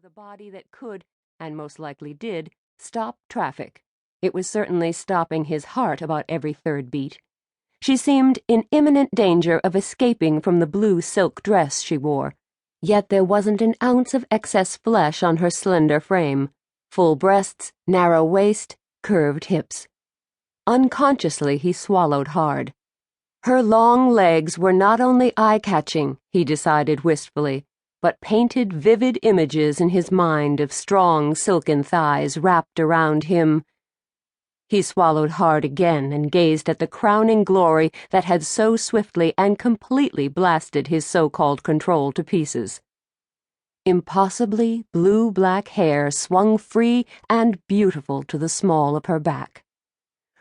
with a body that could, and most likely did, stop traffic. It was certainly stopping his heart about every third beat. She seemed in imminent danger of escaping from the blue silk dress she wore, yet there wasn't an ounce of excess flesh on her slender frame. Full breasts, narrow waist, curved hips. Unconsciously, he swallowed hard. Her long legs were not only eye-catching, he decided wistfully, but painted vivid images in his mind of strong, silken thighs wrapped around him. He swallowed hard again and gazed at the crowning glory that had so swiftly and completely blasted his so-called control to pieces. Impossibly blue-black hair swung free and beautiful to the small of her back.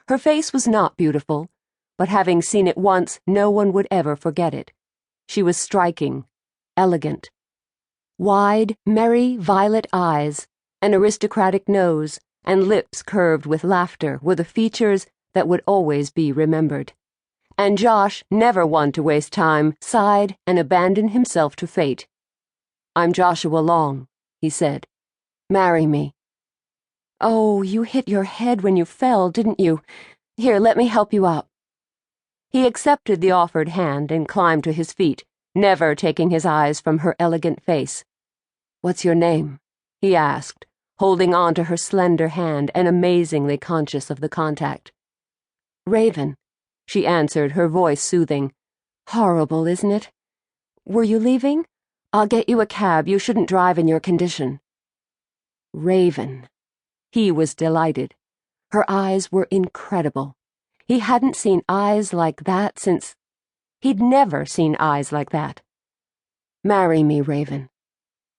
Her face was not beautiful, but having seen it once, no one would ever forget it. She was striking, elegant. Wide, merry, violet eyes, an aristocratic nose, and lips curved with laughter were the features that would always be remembered. And Josh, never one to waste time, sighed and abandoned himself to fate. "I'm Joshua Long," he said. "Marry me." "Oh, you hit your head when you fell, didn't you? Here, let me help you up." He accepted the offered hand and climbed to his feet, never taking his eyes from her elegant face. "What's your name?" he asked, holding on to her slender hand and amazingly conscious of the contact. "Raven," she answered, her voice soothing. "Horrible, isn't it? Were you leaving? I'll get you a cab. You shouldn't drive in your condition." Raven. He was delighted. Her eyes were incredible. He hadn't seen eyes like that since... He'd never seen eyes like that. "Marry me, Raven."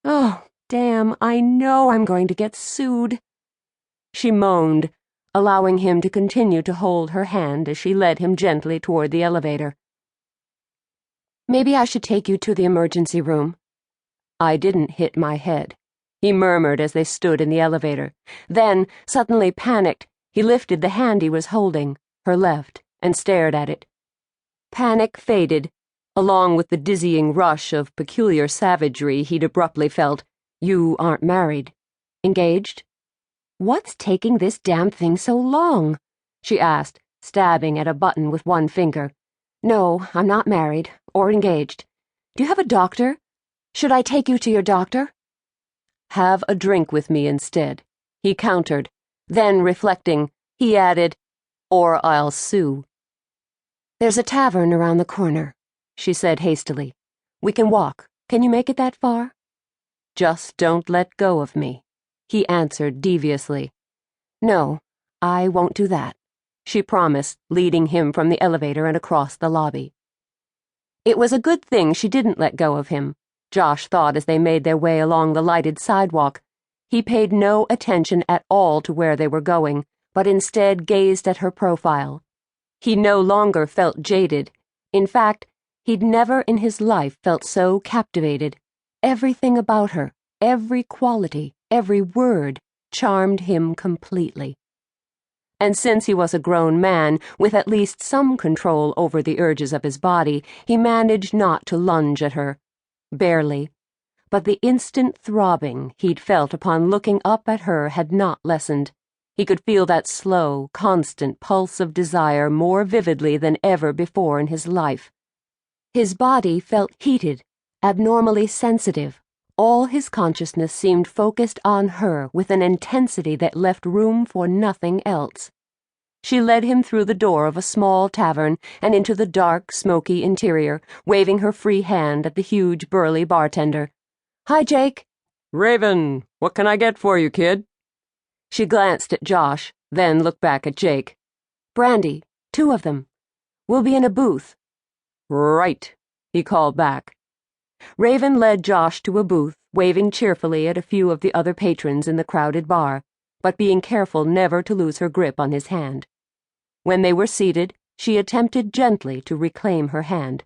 "Oh, damn, I know I'm going to get sued." She moaned, allowing him to continue to hold her hand as she led him gently toward the elevator. "Maybe I should take you to the emergency room." "I didn't hit my head," he murmured as they stood in the elevator. Then, suddenly panicked, he lifted the hand he was holding, her left, and stared at it. Panic faded, along with the dizzying rush of peculiar savagery he'd abruptly felt. "You aren't married? Engaged?" "What's taking this damn thing so long?" she asked, stabbing at a button with one finger. "No, I'm not married, or engaged. Do you have a doctor? Should I take you to your doctor?" "Have a drink with me instead," he countered. Then, reflecting, he added, "Or I'll sue." "There's a tavern around the corner," she said hastily. "We can walk. Can you make it that far?" "Just don't let go of me," he answered deviously. "No, I won't do that," she promised, leading him from the elevator and across the lobby. It was a good thing she didn't let go of him, Josh thought as they made their way along the lighted sidewalk. He paid no attention at all to where they were going, but instead gazed at her profile. He no longer felt jaded. In fact, he'd never in his life felt so captivated. Everything about her, every quality, every word, charmed him completely. And since he was a grown man, with at least some control over the urges of his body, he managed not to lunge at her. Barely. But the instant throbbing he'd felt upon looking up at her had not lessened. He could feel that slow, constant pulse of desire more vividly than ever before in his life. His body felt heated, abnormally sensitive. All his consciousness seemed focused on her with an intensity that left room for nothing else. She led him through the door of a small tavern and into the dark, smoky interior, waving her free hand at the huge, burly bartender. "Hi, Jake." "Raven, what can I get for you, kid?" She glanced at Josh, then looked back at Jake. "Brandy, 2 of them. We'll be in a booth." "Right," he called back. Raven led Josh to a booth, waving cheerfully at a few of the other patrons in the crowded bar, but being careful never to lose her grip on his hand. When they were seated, she attempted gently to reclaim her hand.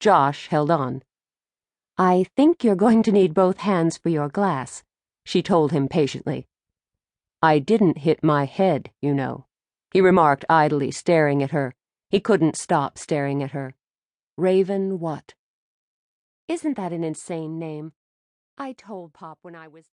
Josh held on. "I think you're going to need both hands for your glass," she told him patiently. "I didn't hit my head, you know," he remarked idly, staring at her. He couldn't stop staring at her. Raven what? Isn't that an insane name? I told Pop when I was